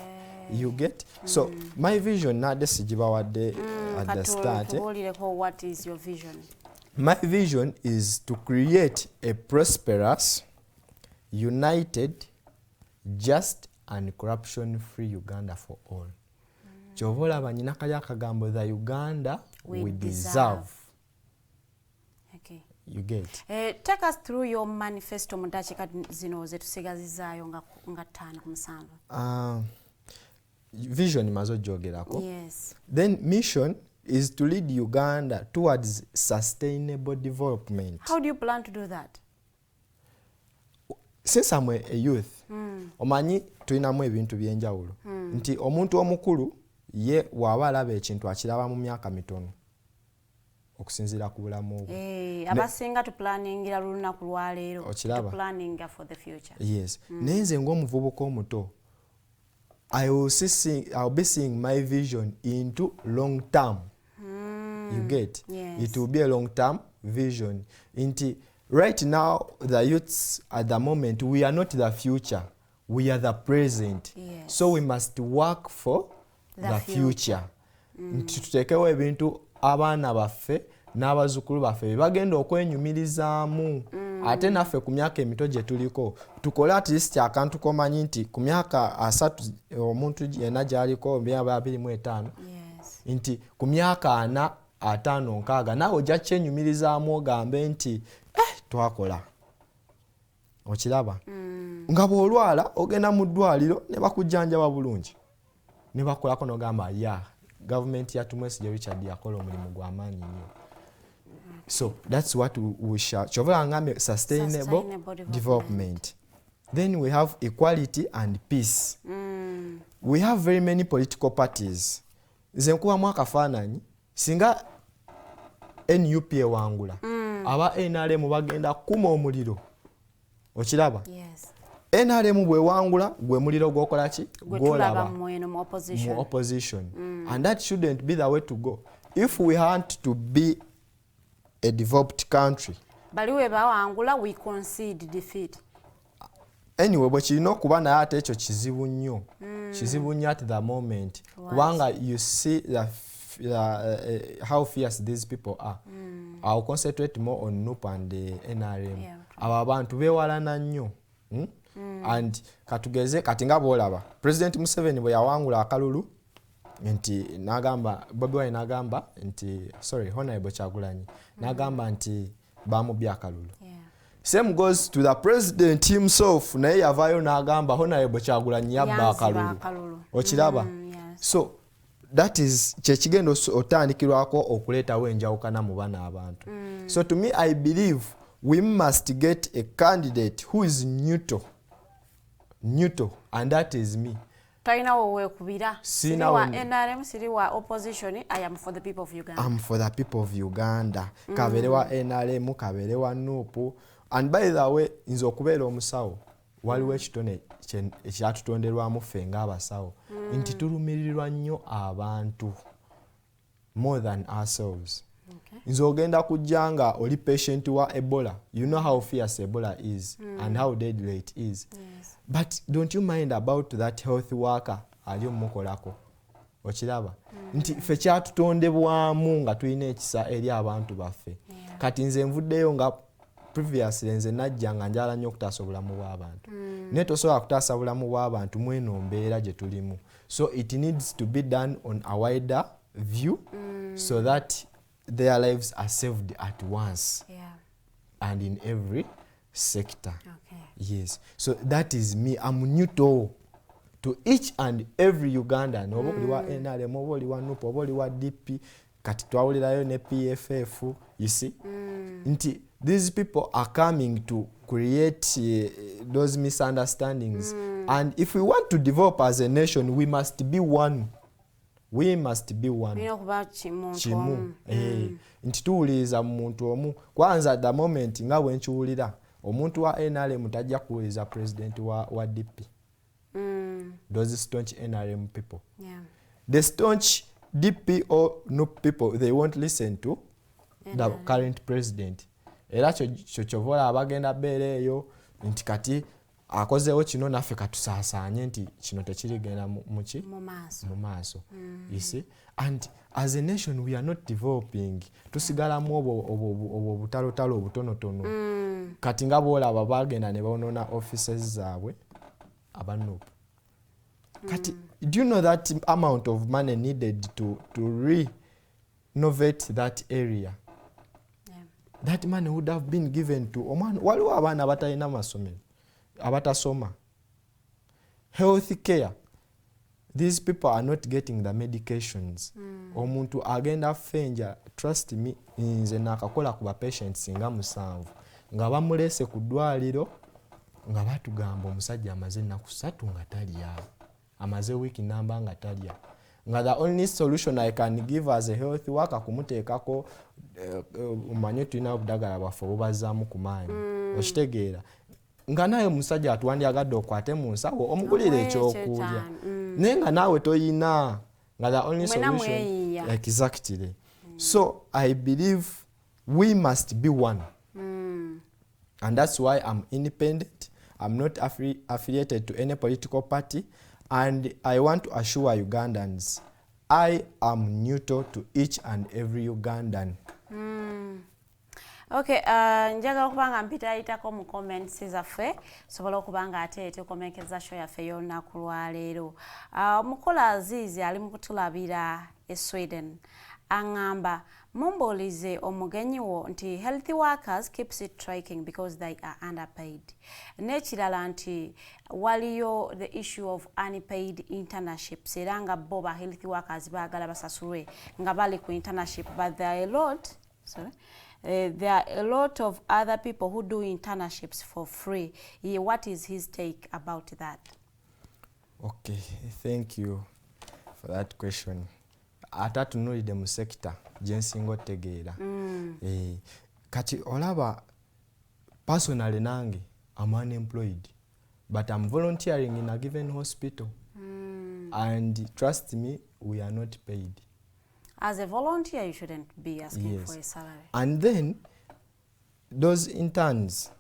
You get? So my vision at the start. What is your vision? My vision is to create a prosperous, united, just and corruption-free Uganda for all. Kyovola banyina kali akagambo the Uganda we deserve. Okay. You get? Take us through your manifesto mu dakiika zino ze tusigazizaayo nga 5 ku 7. Vision mazo jogerako. Yes. Then mission is to lead Uganda towards sustainable development. How do you plan to do that? Since I'm a youth, omanyi tulinamu ebintu byenjawulo. Nti omuntu omukulu ye waba alaba ekintu akiraba mu myaka mitono okusinziira ku bulamu bwe. Abasinga tuplaningira lunaku lwaleero, tuplaninga for the future. Yes. Nenze ng'omuvubuka omuto I'll be seeing my vision into long term. You get? Yes. It will be a long term vision. Right now, the youths at the moment, we are not the future. We are the present. Yes. So we must work for the future. Tutekewo ebintu abaana baffe n'abazzukulu baffe bagenda okwenyumirizaamu. Ate naffe ku myaka emito gye tuliko tukole at least akantu komanyi nti ku myaka 3 omuntu yenna gy'aliko 25 nti ku myaka 4, 5, 6 naawe ojja kyenyumirizaamu ogambe nti twakola. Okiraba? Nga bw'olwala ogenda mu ddwaliro ne bakujjanjaba bulungi ne bakolako n'ogamba gavumenti ya Tumwesigye Richard yakola omulimu gw'amaanyi nnyo. So that's what we shall sustainable development. Then we have equality and peace. We have very many political parties. Nze nkubamu akafaananyi singa NUP ewangula aba NRM bagenda kuma omuliro. Okiraba? Yes. NRM bwewangula gwe muliro gwokola ki? Gwolaba mu opposition. And that shouldn't be the way to go. If we want to be a developed country, baliwe bawangula we concede defeat. Anyway, bwe kirina okuba naye ate ekyo kizibu nnyo. Kizibu nnyo at the moment. Kubanga you see how fierce these people are. I'll concentrate more on NUP and NRM. Abo abantu beewalana nnyo. And katugeze kati nga bw'olaba President Museveni bwe yawangula akalulu nti nagamba Bobi Wine nagamba nti Honorable Kyagulanyi nagamba nti bamubya akalulu. Same goes to the president himself, naye yavayo nagamba Honorable Kyagulanyi yabba akalulu. Okiraba? So that is kyekigendo otandikirwako okuleetawo enjawukana mu bana abantu. So to me I believe we must get a candidate who is neutral, and that is me. Taina wowe kubira. Siriwa NRM, siriwa opposition. I am for the people of Uganda. I'm for the people of Uganda. Kaberewa NRM, kaberewa NUP. And by the way, nze okubeera omusawo waliwo ekitone ekyatutonderwamu ffe ng'abasawo nti tulumirirwa nnyo abantu more than ourselves. Nze ogenda kujja nga oli patient wa Ebola. You know how fierce Ebola is and how deadly it is. Yes. But don't you mind about that health worker ali omukolako? Okiraba? Nti ffe kyatutondebwamu nga tulina ekisa eri abantu baffe. Kati nze nvuddeyo nga previously nze najja nga njala nnyo okutaasa obulamu bw'abantu. Naye tosobola kutaasa bulamu bw'abantu mweno mbeera gye tulimu. So it needs to be done on a wider view so that their lives are saved at once and in every sector. Yes. So that is me. I'm neutral to each and every Ugandan. Oba oli wa NRM, oba oli wa NUP, oba oli wa DP, kati twawulirayo ne PFF, you see? Nti these people are coming to create those misunderstandings. And if we want to develop as a nation, we must be one. We must be one. Chimu. Nti tuwuliriza muntu omu. Kwanza at the moment nga bwenkiwulira omuntu wa NRM tajja kuwuliriza president wa DP. Those staunch NRM people. The staunch DP or NUP people, they won't listen to the current president. Era kyovola abagenda beereeyo nti kati akozeewo kino naffe katusaasaanye nti kino tekirigenda mu maaso. You see? And as a nation we are not developing. Tusigalamu obwo butalotalo obutonotono. Kati nga bw'olaba bagenda ne bonoona offices zaabwe abanupu. Kati do you know that amount of money needed to renovate that area? That money would have been given to waliwo abaana abatalina masomero abatasoma. Health care, these people are not getting the medications. Omuntu agenda fenja, trust me, nze nakakola ku ba patients nga 7 nga bamulese ku ddwaliro nga batugamba omusajja amaze ennaku 3 nga talya, amaze wiiki namba nga talya. Nga the only solution I can give as a health worker kumuteekako manye tulina obudagala bwaffe obubazaamu ku maanyi. Okitegeera nga naye omusajja atuwandyagadde okwate mu nsawo omugulira ekyokulya. nenga nawe toyina nga the only Mwena solution mweyiya. exactly. So I believe we must be one. And that's why I'm independent. I'm not affiliated to any political party. And I want to assure Ugandans, I am neutral to each and every Ugandan. Okay, njagala okubanga mpitayitako mu comments zaffe sobola okubanga ate tukomekeza show yaffe y'olunaku lwaleero. Omukola Azizi ali mu kutulabira e Sweden angamba mumbuulize omugenyi wo nti healthy workers keeps it striking because they are underpaid. N'ekirala nti waliyo the issue of unpaid internships era nga bo ba healthy workers baagala basasulwe nga bali ku internship, but there are a lot, there are a lot of other people who do internships for free. What is his take about that? Okay, thank you for that question. Atatunulide mu sector gyensinga otegeera. Kati olaba personally nange I'm unemployed, but I'm volunteering in a given hospital. And trust me, we are not paid. As a volunteer, you shouldn't be asking for a salary. And then those interns,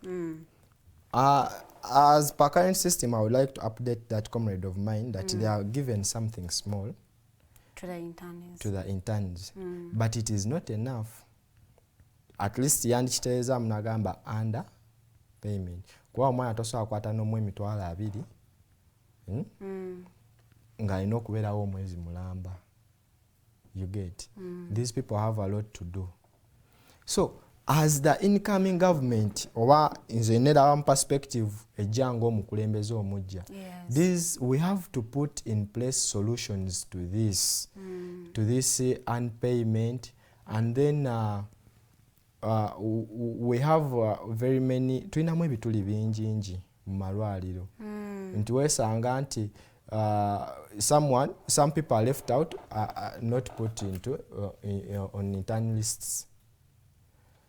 as per current system, I would like to update that comrade of mine that they are given something small to the interns. But it is not enough. At least yandikiteeza munagamba under payment. Kuba omwana tosobola kwata n'omwezi 2 nga alina okubeerawo omwezi mulamba. You get? These people have a lot to do. So, as the incoming government, oba nze nerawa perspective ejjanga omukulembeze omujja, we have to put in place solutions to this, unpayment, and then we have very many, tulinamu ebituli bingi mu malwaliro. Nti weesanga nti some people are left out, not put into on intern lists.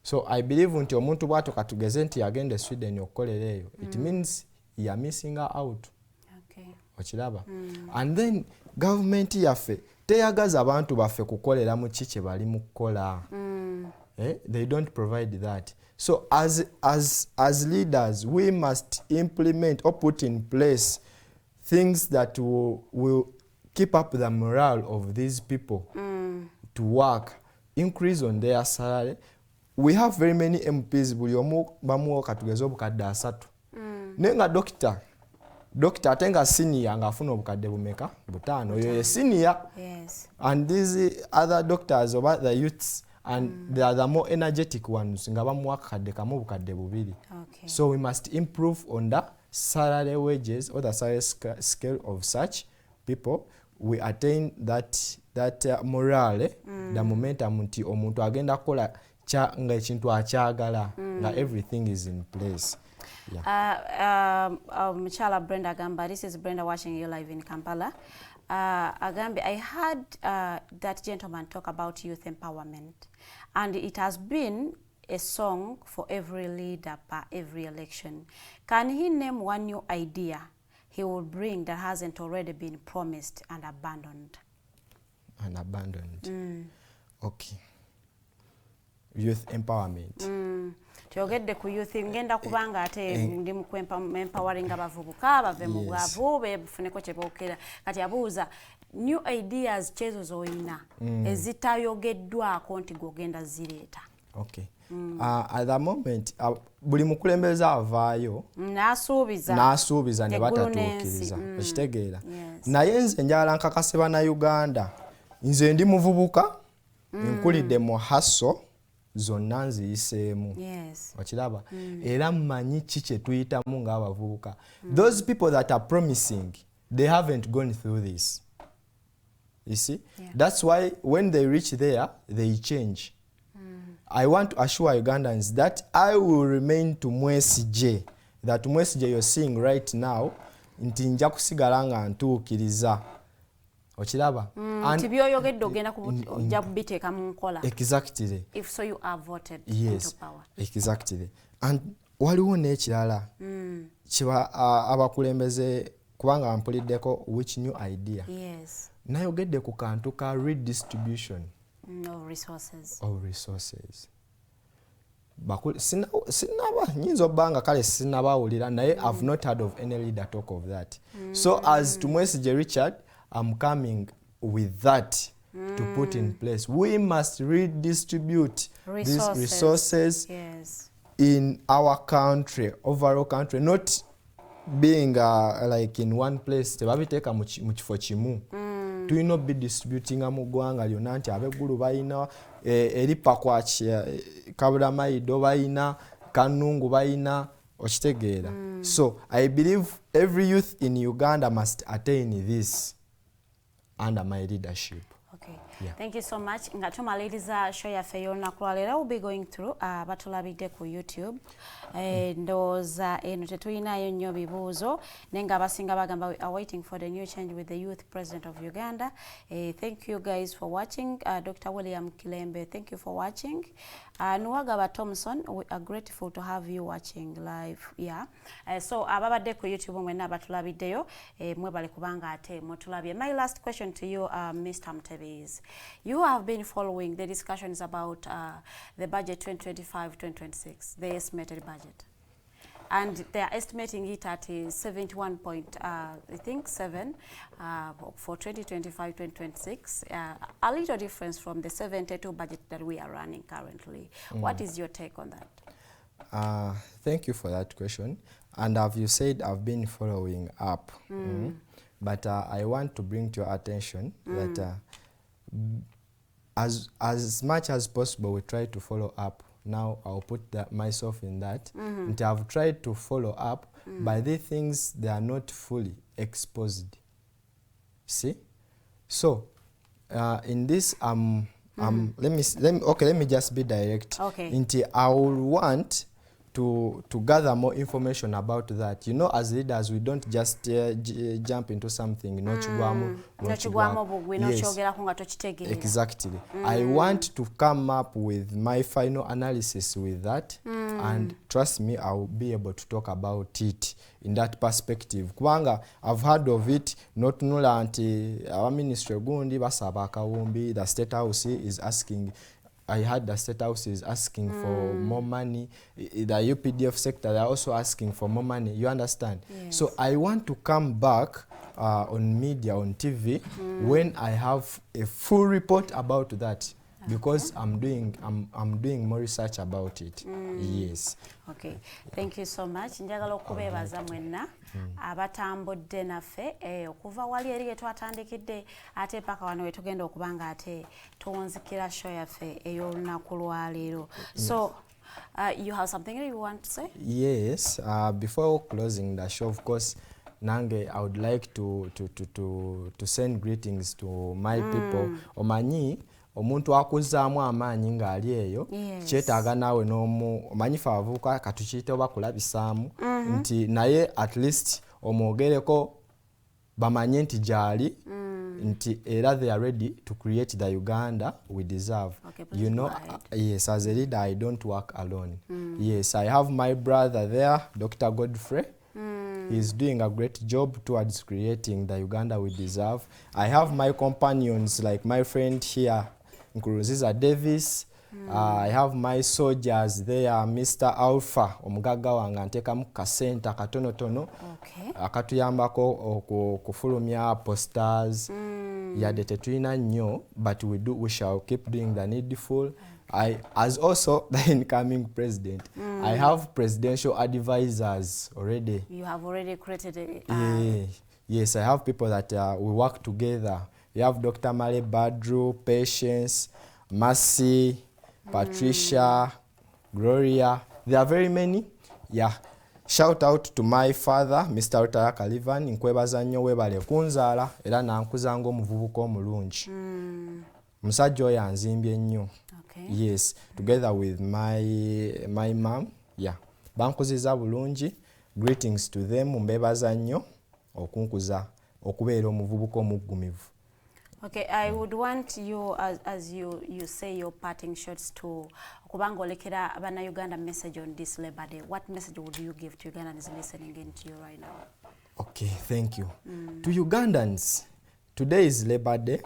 So I believe nti omuntu bwato katugeze nti yagenda Sweden okukolera eyo, it means you are missing out. Okiraba? And then government yaffe teyagaza abantu baffe kukolera mu kiki bali mu kukola. They don't provide that. So as leaders, we must implement or put in place things that will keep up the morale of these people to work, increase on their salary. We have very many MPs, buli omu bamuwa katugeze obukadde 3. Nenga doctor atenga senior nga afuna obukadde bumeka 5. Oyo ye senior. And these other doctors oba the youths, and they are the more energetic ones nga bamuwa akadde kamu obukadde 2. So we must improve on the salary wages or the salary scale of such people. We attain that morale, the momentum nti omuntu agenda kola nga ekintu akyagala, nga everything is in place. Muchala Brenda Gamba, this is Brenda watching you live in Kampala. Agambe, I heard that gentleman talk about youth empowerment, and it has been a song for every leader per every election. Can he name one new idea he will bring that hasn't already been promised and abandoned? Okay. Youth empowerment. Tuyogedde ku youth ngenda kubanga ate ndi mu empowering abavubuka bave mu bwavu befuneko kye bookera. Kati abuuza new ideas kyezo zoyina ezitayogeddwako nti gogenda zireeta. Okay. At the moment, buli mukulembeze avaayo n'asuubiza ne batatuukiriza. Ekitegeera. Naye nze njagala nkakase Bannayuganda, nze ndi muvubuka, nkulidde mu haso zonna nziyiseemu. Okiraba? Era mmanyi ki kye tuyitamu ng'abavubuka. Those people that are promising, they haven't gone through this. You see? That's why when they reach there, they change. I want to assure Ugandans that I will remain Tumwesigye. That Tumwesigye you're seeing right now, nti nja kusigala nga ntuukiriza. Okiraba? Nti byoyogedde ogenda kujja kubiteeka mu nkola. Exactly. If so you are voted into power. Exactly. And waliwo n'ekirala kiba abakulembeze kubanga mpuliddeko which new idea. Yes. Nayogedde ku kantu ka redistribution of resources. Sinaba nyinza obbanga kale sinabawulira naye I've not heard of any leader talk of that. So as Tumwesigye Richard, I'm coming with that to put in place. We must redistribute these resources in our country, overall country, not being like in one place. Tebabiteeka mu kifo kimu. Tulina be distributing mu ggwanga lyonna nti abeggulu balina eripa kwa Kabulamayido balina Kanungu balina okitegeera. So I believe every youth in Uganda must attain this under my leadership. Okay. Yeah. Thank you so much. Nga tumaliriza show yaffe y'olunaku lwaleero we'll be going through batulabidde ku YouTube. Ndowooza eno tetulinayo nnyo bibuuzo naye nga abasinga bagamba we are waiting for the new change with the youth president of Uganda. Thank you guys for watching. Dr. William Kilembe, thank you for watching. Nuwagaba Thompson, we are grateful to have you watching live. Yeah. So ababadde ku YouTube mwenna batulabiddeyo mwebale kubanga ate mutulabye. My last question to you, Mr. Mutebi, is you have been following the discussions about the budget 2025-2026, the estimated budget. And they are estimating it at 71.7 for 2025-2026, a little difference from the 72 budget that we are running currently. What is your take on that? Thank you for that question. And as you said, I've been following up. But I want to bring to your attention that as much as possible, we try to follow up. Now I'll put myself in that. And I've tried to follow up, but these things, they are not fully exposed. See? So in this, let me just be direct. Okay. I will want to gather more information about that. You know, as leaders, we don't just jump into something. Yes. Exactly. I want to come up with my final analysis with that, and trust me, I will be able to talk about it in that perspective. Kubanga I've heard of it. Not nula anti our ministry gundi basaba akawumbi. The State House is asking. I heard the State House is asking for more money. The UPDF sector, they are also asking for more money. You understand? Yes. So I want to come back on media, on TV, when I have a full report about that. Because I'm doing more research about it. Yes. Okay. Thank you so much. Njagala okubeebaza mwenna abatambudde naffe okuva wali eri twatandikidde ate paka wano wetugenda okubanga ate tuwunzikira show yaffe ey'olunaku lwaleero. So you have something you want to say? Yes. Before closing the show, of course, Nange, I would like to send greetings to my people. Omanyi omuntu akuzaamu amaanyi ng'ali eyo kyetaaga naawe n'omu omanyifa abavubuka katukiyite oba kulabisaamu nti naye at least omwogereko bamanye nti gyali nti era they are ready to create the Uganda we deserve. Okay, you know, yes, as a leader I don't work alone. Yes, I have my brother there, Dr. Godfrey. He's doing a great job towards creating the Uganda we deserve. I have my companions like my friend here, Nkuruziza Davis. I have my soldiers there, Mr. Alpha, omugaga wange antekamu kasenta katonotono. Akatuyambako okufulumya posters. Yadde tetulina nnyo, but we shall keep doing the needful. As also the incoming president, I have presidential advisors already. You have already created a... Yes, I have people that we work together. We have Dr. Male Badru, Patience, Mercy, Patricia, Gloria. There are very many. Yeah. Shout out to my father, Mr. Otara Kalivan, nkwebaza nnyo webale kunzaala era nankuza ng'omuvubuka omulungi. Musajja oyo anzimbye nnyo. Yes, together with my mom. Yeah. Bankuziza bulungi. Greetings to them. Mbebaza nnyo okunkuza okubeera omuvubuka omuggumivu. Okay, I would want you, as you say your parting shots to kubanga olekera Uganda message on this Labor Day. What message would you give to Ugandans listening in to you right now? Okay, thank you. To Ugandans, today is Labor Day.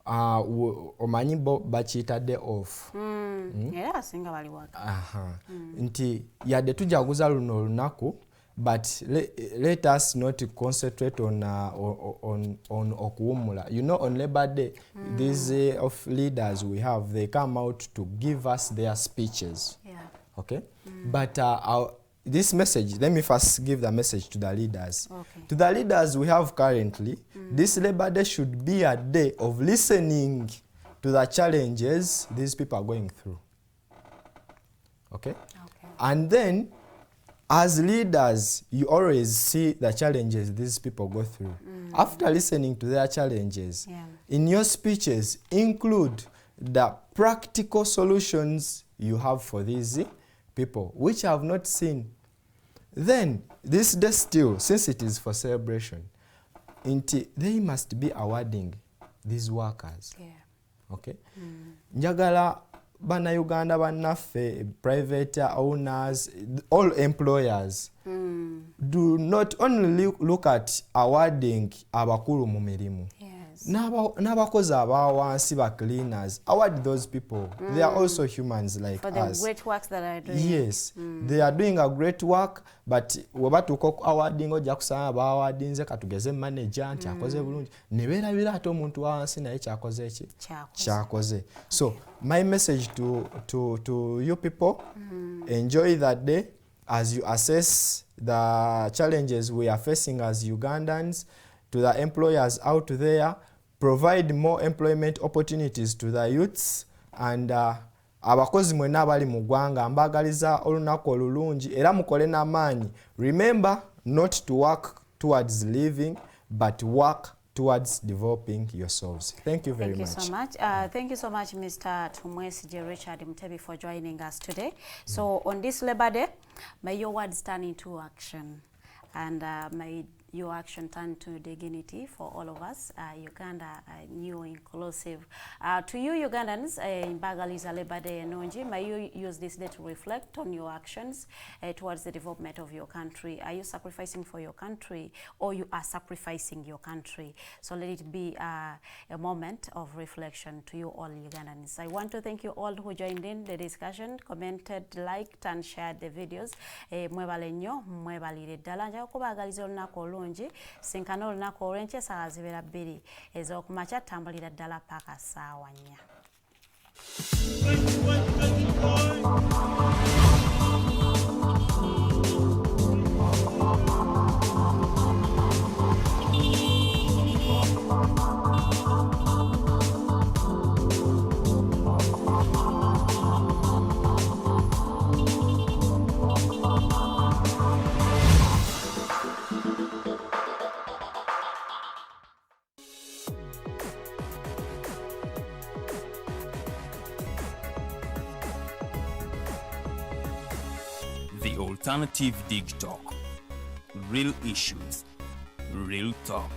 Omanyi bo bakiyita day off. Era asinga bali waka. Nti yadde tujaguza luno olunaku, but let us not concentrate on okuwumula. You know, on Labor Day, these of leaders we have, they come out to give us their speeches. Yeah. Okay? But this message, let me first give the message to the leaders. Okay. To the leaders we have currently, this Labor Day should be a day of listening to the challenges these people are going through. Okay? And then, as leaders, you always see the challenges these people go through. After listening to their challenges, in your speeches, include the practical solutions you have for these people, which I have not seen. Then, this day still, since it is for celebration, they must be awarding these workers. Yeah. Okay? Njagala Bannayuganda bannaffe, private owners, all employers, do not only look at awarding abakulu mu mirimu. N'abakozi abawansi ba cleaners, award those people. They are also humans like us. For the great works that are doing. Yes, they are doing a great work, but webatuuka awarding ojja kusanga bawardinze katugeze manager nti akoze bulungi. Ne beerabira ate omuntu wawansi naye kyakoze eki? Kyakoze. So, my message to you people, enjoy that day as you assess the challenges we are facing as Ugandans. To the employers out there, provide more employment opportunities to the youths, and abakozi mwenna abali mu ggwanga mbagaliza olunaku olulungi era mukole n'amaanyi. Remember not to work towards living, but work towards developing yourselves. Thank you very much. Thank you so much. Thank you so much, Mr. Tumwesigye Richard Mutebi, for joining us today. So on this Labor Day, may your words turn into action, and may your action turn to dignity for all of us. Uganda, new inclusive. To you Ugandans, Mbagaliza Labor Day enonji, may you use this day to reflect on your actions towards the development of your country. Are you sacrificing for your country, or you are sacrificing your country? So let it be a moment of reflection to you all Ugandans. I want to thank you all who joined in the discussion, commented, liked and shared the videos. Mwebale nnyo, mwebalire ddala. Nja okubagaliza olunaku olungi, sinkana olunaku olw'enkya essaawa zibeera 2 ez'okumakya, tambulira ddala paka ssaawa 4. The Alternative Dig Talk. Real issues, real talk.